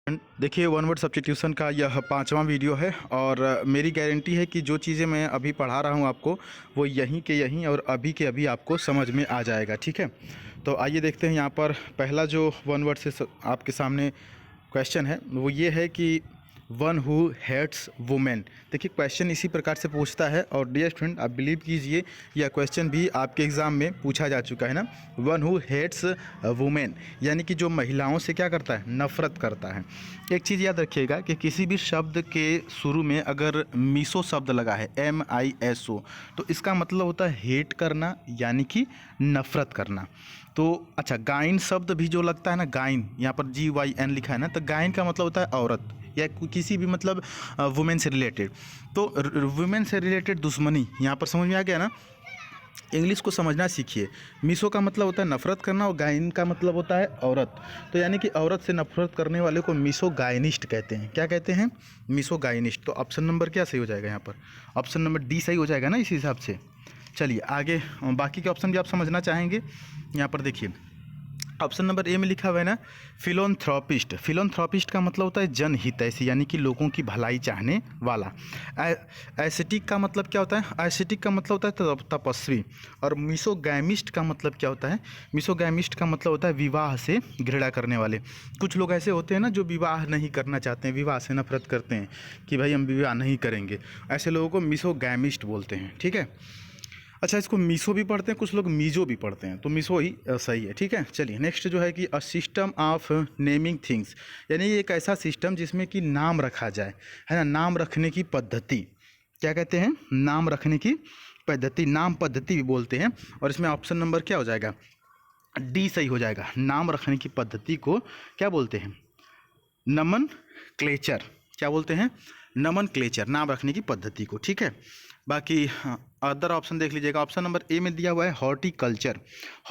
देखिए, one word substitution का यह 5वां वीडियो है और मेरी गारंटी है कि जो चीज़ें मैं अभी पढ़ा रहा हूँ आपको वो यहीं के यहीं और अभी के अभी आपको समझ में आ जाएगा। ठीक है, तो आइए देखते हैं। यहाँ पर पहला जो वन वर्ड से आपके सामने क्वेश्चन है वो ये है कि वन हु हेट्स वुमेन। देखिए, क्वेश्चन इसी प्रकार से पूछता है और डियर स्टूडेंट, आप बिलीव कीजिए यह क्वेश्चन भी आपके एग्ज़ाम में पूछा जा चुका है ना। वन हु हेट्स वुमेन यानी कि जो महिलाओं से क्या करता है, नफ़रत करता है। एक चीज़ याद रखिएगा कि किसी भी शब्द के शुरू में अगर मीसो शब्द लगा है, MISO, तो इसका मतलब होता है हेट करना यानी कि नफ़रत करना। तो अच्छा, गाइन शब्द भी जो लगता है ना, गाइन, यहाँ पर GYN लिखा है ना, तो गाइन का मतलब होता है औरत या किसी भी मतलब वुमेन से रिलेटेड। तो वुमेन से रिलेटेड दुश्मनी यहाँ पर समझ में आ गया ना। इंग्लिश को समझना सीखिए। मीसो का मतलब होता है नफ़रत करना और गाइन का मतलब होता है औरत। तो यानी कि औरत से नफ़रत करने वाले को मीसो गायनिस्ट कहते हैं। क्या कहते हैं? मीसो गायनिस्ट। तो ऑप्शन नंबर क्या सही हो जाएगा यहाँ पर? ऑप्शन नंबर डी सही हो जाएगा ना इस हिसाब से। चलिए आगे, बाकी के ऑप्शन भी आप समझना चाहेंगे। यहाँ पर देखिए, ऑप्शन नंबर ए में लिखा हुआ है ना, फिलोन्थ्रोपिस्ट। फिलोन्थ्रोपिस्ट का मतलब होता है जनहितैषी यानी कि लोगों की भलाई चाहने वाला। एस्थेटिक का मतलब क्या होता है? एस्थेटिक का मतलब होता है तपस्वी। और मिसोगैमिस्ट का मतलब क्या होता है? मिसोगैमिस्ट का मतलब होता है विवाह से घृणा करने वाले। कुछ लोग ऐसे होते हैं ना जो विवाह नहीं करना चाहते हैं, विवाह से नफरत करते हैं कि भाई हम विवाह नहीं करेंगे। ऐसे लोगों को मिसोगैमिस्ट बोलते हैं। ठीक है, अच्छा, इसको मीसो भी पढ़ते हैं, कुछ लोग मीजो भी पढ़ते हैं, तो मीसो ही सही है। ठीक है, चलिए नेक्स्ट जो है कि a system of naming things, यानी एक ऐसा सिस्टम जिसमें कि नाम रखा जाए, है ना। नाम रखने की पद्धति क्या कहते हैं? नाम रखने की पद्धति, नाम पद्धति भी बोलते हैं। और इसमें ऑप्शन नंबर क्या हो जाएगा? डी सही हो जाएगा। नाम रखने की पद्धति को क्या बोलते हैं? नमन क्लेचर। क्या बोलते हैं? नमन क्लेचर, नाम रखने की पद्धति को। ठीक है, बाकी अदर ऑप्शन देख लीजिएगा। ऑप्शन नंबर ए में दिया हुआ है हॉर्टिकल्चर।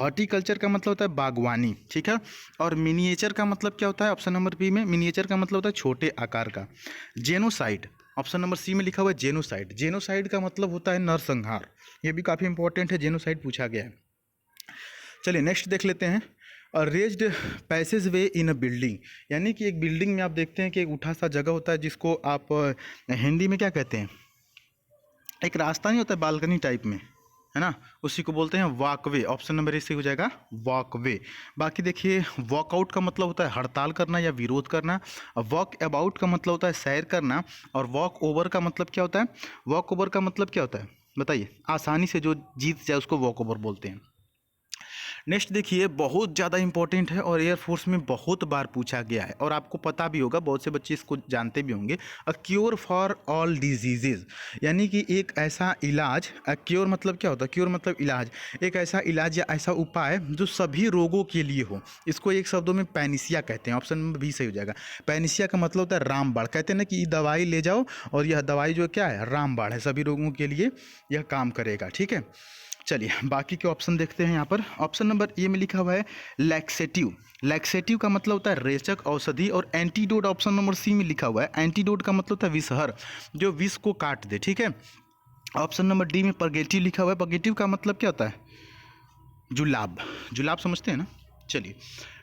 हॉर्टिकल्चर का मतलब होता है बागवानी। ठीक है, और मिनिएचर का मतलब क्या होता है? ऑप्शन नंबर बी में मिनिएचर का मतलब होता है छोटे आकार का। जेनोसाइड, ऑप्शन नंबर सी में लिखा हुआ है जेनोसाइड। जेनोसाइड का मतलब होता है नरसंहार। ये भी काफ़ी इंपॉर्टेंट है, जेनोसाइड पूछा गया है। चलिए नेक्स्ट देख लेते हैं। रेज्ड पैसेज वे इन अ बिल्डिंग, यानी कि एक बिल्डिंग में आप देखते हैं कि एक उठा सा जगह होता है जिसको आप हिंदी में क्या कहते हैं? एक रास्ता नहीं होता है बालकनी टाइप में, है ना, उसी को बोलते हैं वॉकवे। ऑप्शन नंबर ए से हो जाएगा वॉकवे। बाकी देखिए, वॉकआउट का मतलब होता है हड़ताल करना या विरोध करना। वॉक अबाउट का मतलब होता है सैर करना। और वॉक ओवर का मतलब क्या होता है? वॉक ओवर का मतलब क्या होता है बताइए? आसानी से जो जीत जाए उसको वॉक ओवर बोलते हैं। नेक्स्ट देखिए, बहुत ज़्यादा इंपॉर्टेंट है और एयरफोर्स में बहुत बार पूछा गया है और आपको पता भी होगा, बहुत से बच्चे इसको जानते भी होंगे। A cure for all diseases, यानी कि एक ऐसा इलाज। अ क्योर मतलब क्या होता है? क्योर मतलब इलाज। एक ऐसा इलाज या ऐसा उपाय जो सभी रोगों के लिए हो। इसको एक शब्दों में पैनिसिया कहते हैं। ऑप्शन नंबर बी सही हो जाएगा। पैनिसिया का मतलब होता है रामबाण। कहते हैं ना कि दवाई ले जाओ और यह दवाई जो क्या है, रामबाण है, सभी रोगों के लिए यह काम करेगा। ठीक है, चलिए बाकी के ऑप्शन देखते हैं। यहाँ पर ऑप्शन नंबर ए में लिखा हुआ है लैक्सेटिव। लैक्सेटिव का मतलब होता है रेचक औषधि। और एंटीडोट ऑप्शन नंबर सी में लिखा हुआ है। एंटीडोट का मतलब होता है विषहर, जो विष को काट दे। ठीक है, ऑप्शन नंबर डी में परगेटिव लिखा हुआ है। परगेटिव का मतलब क्या होता है? जुलाब। जुलाब समझते हैं ना। चलिए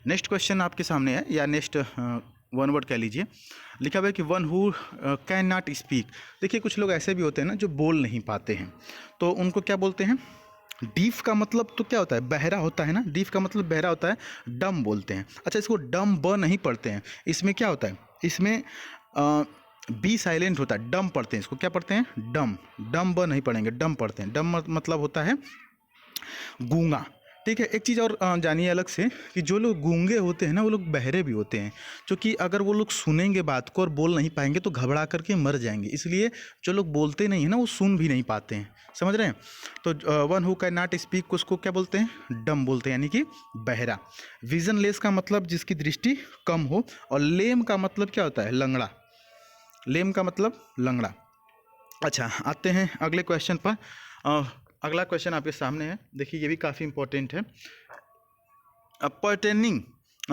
नेक्स्ट क्वेश्चन आपके सामने है, या नेक्स्ट वन वर्ड कह लीजिए। लिखा हुआ है कि one who can not speak. देखिए, कुछ लोग ऐसे भी होते हैं ना जो बोल नहीं पाते हैं, तो उनको क्या बोलते हैं? डीफ का मतलब तो क्या होता है? बहरा होता है ना। डीफ का मतलब बहरा होता है, डम बोलते हैं। अच्छा, इसको डम ब नहीं पढ़ते हैं। इसमें क्या होता है? इसमें बी साइलेंट होता है, डम पढ़ते हैं। इसको क्या पढ़ते हैं? डम। डम ब नहीं पढ़ेंगे, डम पढ़ते हैं। डम मतलब होता है गूंगा। ठीक है, एक चीज़ और जानिए अलग से कि जो लोग गूंगे होते हैं ना, वो लोग बहरे भी होते हैं, क्योंकि अगर वो लोग सुनेंगे बात को और बोल नहीं पाएंगे तो घबरा करके मर जाएंगे। इसलिए जो लोग बोलते नहीं है ना, वो सुन भी नहीं पाते हैं। समझ रहे हैं? तो one who can not speak उसको क्या बोलते हैं? डम बोलते हैं, यानी कि बहरा। विजनलेस का मतलब जिसकी दृष्टि कम हो। और लेम का मतलब क्या होता है? लंगड़ा। लेम का मतलब लंगड़ा। अच्छा, आते हैं अगले क्वेश्चन पर। अगला क्वेश्चन आपके सामने है, देखिए ये भी काफ़ी इंपॉर्टेंट है। Pertaining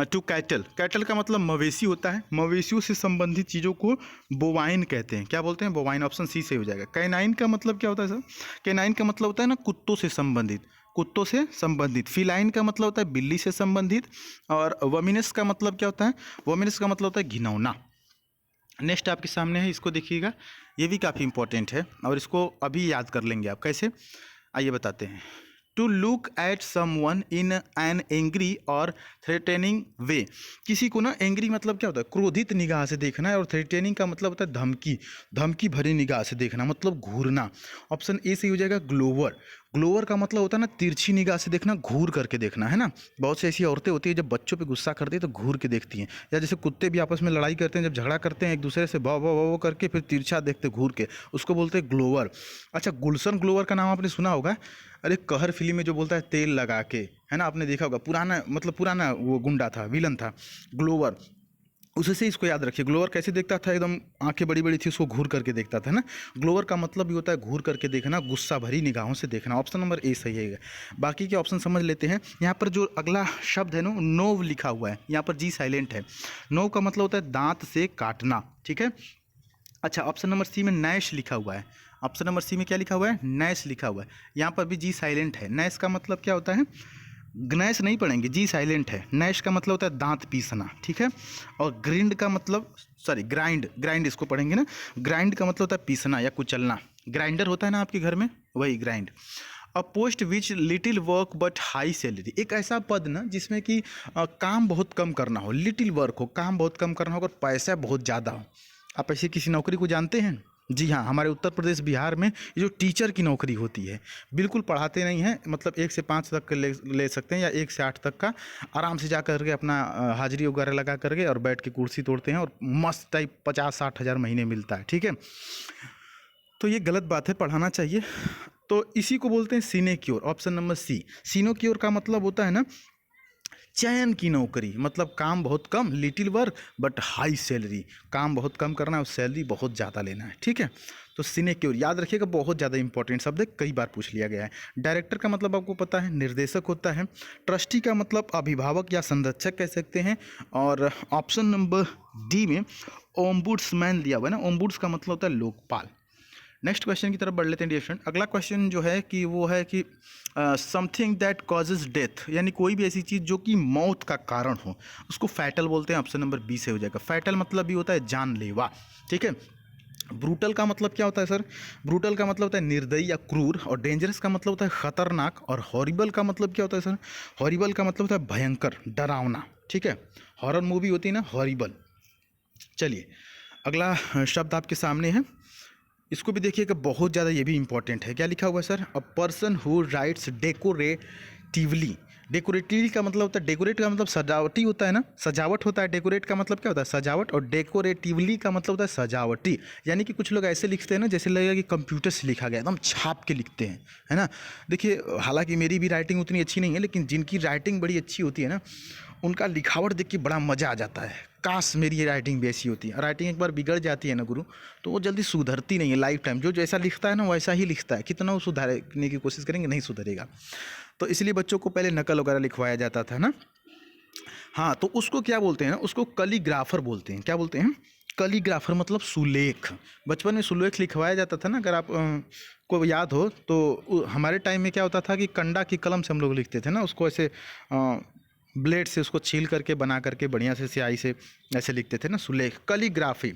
to cattle. कैटल का मतलब मवेशी होता है। मवेशियों से संबंधित चीज़ों को बोवाइन कहते हैं। क्या बोलते हैं? बोवाइन। ऑप्शन सी से हो जाएगा। कैनाइन का मतलब क्या होता है सर? कैनाइन का मतलब होता है ना कुत्तों से संबंधित। कुत्तों से संबंधित। फिलाइन का मतलब होता है बिल्ली से संबंधित। और वोमिनस का मतलब क्या होता है? वोमिनस का मतलब होता है घिनौना। नेक्स्ट आपके सामने है, इसको देखिएगा, ये भी काफ़ी इंपॉर्टेंट है और इसको अभी याद कर लेंगे आप। कैसे, आइए बताते हैं। To look at someone in an angry और थ्रेटनिंग वे। किसी को ना, एंग्री मतलब क्या होता है? क्रोधित निगाह से देखना है, और थ्रेटनिंग का मतलब होता है धमकी, धमकी भरी निगाह से देखना, मतलब घूरना। ऑप्शन ए सही हो जाएगा, ग्लोवर। ग्लोवर का मतलब होता है ना तिरछी निगाह से देखना, घूर करके देखना, है ना। बहुत सी ऐसी औरतें होती है जब बच्चों पे गुस्सा करती है तो घूर के देखती हैं, या जैसे कुत्ते भी आपस में लड़ाई करते हैं, जब झगड़ा करते हैं एक दूसरे से वाव वाव वाव करके फिर तिरछा देखते घूर के, उसको बोलते हैं ग्लोवर। अच्छा, गुलशन ग्लोवर का नाम आपने सुना होगा। अरे कहर फिल्म में जो बोलता है तेल लगा के, है ना, आपने देखा होगा। पुराना, मतलब पुराना वो गुंडा था, विलन था ग्लोवर। उसी से इसको याद रखिए। ग्लोवर कैसे देखता था? एकदम आंखें बड़ी बड़ी थी, उसको घूर करके देखता था ना। ग्लोवर का मतलब भी होता है घूर करके देखना, गुस्सा भरी निगाहों से देखना। ऑप्शन नंबर ए सही है। बाकी के ऑप्शन समझ लेते हैं। यहाँ पर जो अगला शब्द है ना, नोव लिखा हुआ है, यहाँ पर जी साइलेंट है। नोव का मतलब होता है दांत से काटना, ठीक है। अच्छा, ऑप्शन नंबर सी में नैश लिखा हुआ है। ऑप्शन नंबर सी में क्या लिखा हुआ है? नैश लिखा हुआ है। यहाँ पर भी जी साइलेंट है। नैश का मतलब क्या होता है? ग्नैश नहीं पढ़ेंगे, जी साइलेंट है। नैश का मतलब होता है दांत पीसना, ठीक है। और ग्रिंड का मतलब, सॉरी ग्राइंड, ग्राइंड इसको पढ़ेंगे ना। ग्राइंड का मतलब होता है पीसना या कुचलना। ग्राइंडर होता है ना आपके घर में, वही grind. A post which little work but high salary. एक ऐसा पद ना जिसमें कि काम बहुत कम करना हो, लिटिल वर्क हो, काम बहुत कम करना हो और पैसा बहुत ज़्यादा हो। आप ऐसी किसी नौकरी को जानते हैं? जी हाँ, हमारे उत्तर प्रदेश बिहार में ये जो टीचर की नौकरी होती है, बिल्कुल पढ़ाते नहीं हैं, मतलब 1 से 5 तक ले सकते हैं, या 1 से 8 तक का आराम से जा कर के अपना हाजिरी वगैरह लगा करके और बैठ के कुर्सी तोड़ते हैं, और मस्त टाइप 50-60 हज़ार महीने मिलता है, ठीक है। तो ये गलत बात है, पढ़ाना चाहिए। तो इसी को बोलते हैं sinecure. Option number C. Sinecure का मतलब होता है ना चयन की नौकरी, मतलब काम बहुत कम, little work but high salary. काम बहुत कम करना है और सैलरी बहुत ज़्यादा लेना है, ठीक है। तो सिनेक्योर याद रखिएगा, बहुत ज़्यादा इंपॉर्टेंट शब्द है, कई बार पूछ लिया गया है। डायरेक्टर का मतलब आपको पता है, निर्देशक होता है। ट्रस्टी का मतलब अभिभावक या संरक्षक कह सकते हैं। और ऑप्शन नंबर डी में ओम्बुड्समैन दिया हुआ है ना। ओम्बुड्स का मतलब होता है लोकपाल। नेक्स्ट क्वेश्चन की तरफ बढ़ लेते हैं डियर स्टूडेंट। अगला क्वेश्चन जो है कि वो है कि समथिंग दैट कॉजेज डेथ, यानी कोई भी ऐसी चीज़ जो कि मौत का कारण हो, उसको फैटल बोलते हैं। ऑप्शन नंबर बी से हो जाएगा। फैटल मतलब भी होता है जानलेवा, ठीक है। ब्रूटल का मतलब क्या होता है सर? ब्रूटल का मतलब होता है निर्दयी या क्रूर। और डेंजरस का मतलब होता है खतरनाक। और हॉरिबल का मतलब क्या होता है सर? हॉरिबल का मतलब होता है भयंकर, डरावना, ठीक है। हॉरर मूवी होती है ना, हॉरिबल। चलिए, अगला शब्द आपके सामने है, इसको भी देखिएगा, बहुत ज़्यादा ये भी इंपॉर्टेंट है। क्या लिखा हुआ है sir? A person who writes decoratively. Decoratively का मतलब होता है, डेकोरेट का मतलब सजावटी होता है ना, सजावट होता है। डेकोरेट का मतलब क्या होता है? सजावट। और डेकोरेटिवली का मतलब होता है सजावटी। यानी कि कुछ लोग ऐसे लिखते हैं ना, जैसे लगेगा कि कंप्यूटर से लिखा गया, एकदम छाप के लिखते हैं, है ना। देखिए, हालांकि मेरी भी राइटिंग उतनी अच्छी नहीं है, लेकिन जिनकी राइटिंग बड़ी अच्छी होती है ना, उनका लिखावट देख के बड़ा मज़ा आ जाता है। काश मेरी ये राइटिंग भी ऐसी होती है। राइटिंग एक बार बिगड़ जाती है ना गुरु, तो वो जल्दी सुधरती नहीं है लाइफ टाइम। जो जैसा लिखता है ना वैसा ही लिखता है, कितना वो सुधारने की कोशिश करेंगे नहीं सुधरेगा। तो इसलिए बच्चों को पहले नकल वगैरह लिखवाया जाता था ना। हाँ, तो उसको क्या बोलते हैं ना, उसको कलीग्राफर बोलते हैं। क्या बोलते हैं? कलीग्राफर मतलब सुलेख। बचपन में सुलेख लिखवाया जाता था ना, अगर आप को याद हो तो। हमारे टाइम में क्या होता था कि कंडा की कलम से हम लोग लिखते थे ना, उसको ऐसे ब्लेड से उसको छील करके बना करके बढ़िया से स्याही से ऐसे लिखते थे ना, सुलेख, कलीग्राफी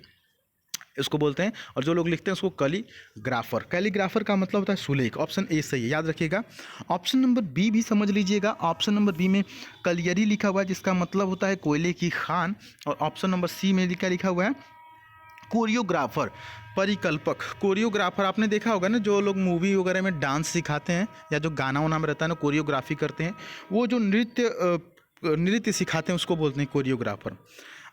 इसको बोलते हैं। और जो लोग लिखते हैं उसको कलीग्राफर। कैलीग्राफर का मतलब होता है सुलेख। ऑप्शन ए सही है, याद रखिएगा। ऑप्शन नंबर बी भी समझ लीजिएगा। ऑप्शन नंबर बी में कलियरी लिखा हुआ है, जिसका मतलब होता है कोयले की खान। और ऑप्शन नंबर सी में क्या लिखा हुआ है? कोरियोग्राफर, परिकल्पक। कोरियोग्राफर आपने देखा होगा ना, जो लोग मूवी वगैरह में डांस सिखाते हैं या जो गाना वाना में रहता है ना, कोरियोग्राफी करते हैं, वो जो नृत्य सिखाते हैं उसको बोलते हैं कोरियोग्राफर।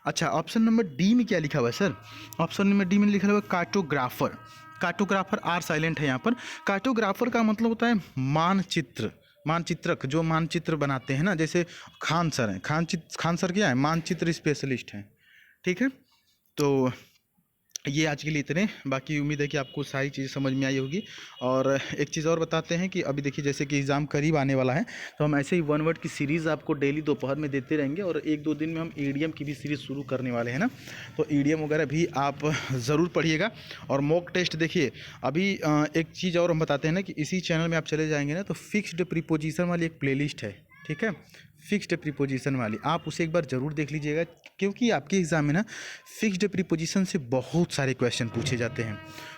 अच्छा, ऑप्शन नंबर डी में क्या लिखा हुआ है सर? ऑप्शन नंबर डी में लिखा हुआ है कार्टोग्राफर। कार्टोग्राफर, आर साइलेंट है यहाँ पर। कार्टोग्राफर का मतलब होता है मानचित्र, मानचित्रक, जो मानचित्र बनाते हैं ना, जैसे खान सर हैं। खान सर क्या है? मानचित्र स्पेशलिस्ट हैं, ठीक है। तो ये आज के लिए इतने, बाकी उम्मीद है कि आपको सारी चीज़ें समझ में आई होगी। और एक चीज़ और बताते हैं कि अभी देखिए जैसे कि एग्ज़ाम करीब आने वाला है, तो हम ऐसे ही वन वर्ड की सीरीज़ आपको डेली दोपहर में देते रहेंगे, और 1-2 दिन में हम ईडीएम की भी सीरीज़ शुरू करने वाले हैं ना, तो ईडीएम वगैरह भी आप ज़रूर पढ़िएगा। और मॉक टेस्ट देखिए अभी एक चीज़ और हम बताते हैं ना कि इसी चैनल में आप चले जाएंगे ना, तो फिक्स्ड प्रीपोजिशन वाली एक प्लेलिस्ट है, ठीक है, फिक्स्ड प्रीपोजिशन वाली, आप उसे एक बार ज़रूर देख लीजिएगा, क्योंकि आपके एग्ज़ाम में ना फिक्स्ड प्रीपोजिशन से बहुत सारे क्वेश्चन पूछे जाते हैं,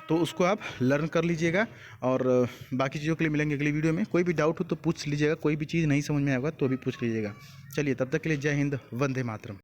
तो उसको आप लर्न कर लीजिएगा। और बाकी चीज़ों के लिए मिलेंगे अगली वीडियो में। कोई भी डाउट हो तो पूछ लीजिएगा, कोई भी चीज़ नहीं समझ में आएगा तो भी पूछ लीजिएगा। चलिए तब तक के लिए जय हिंद, वंदे मातरम।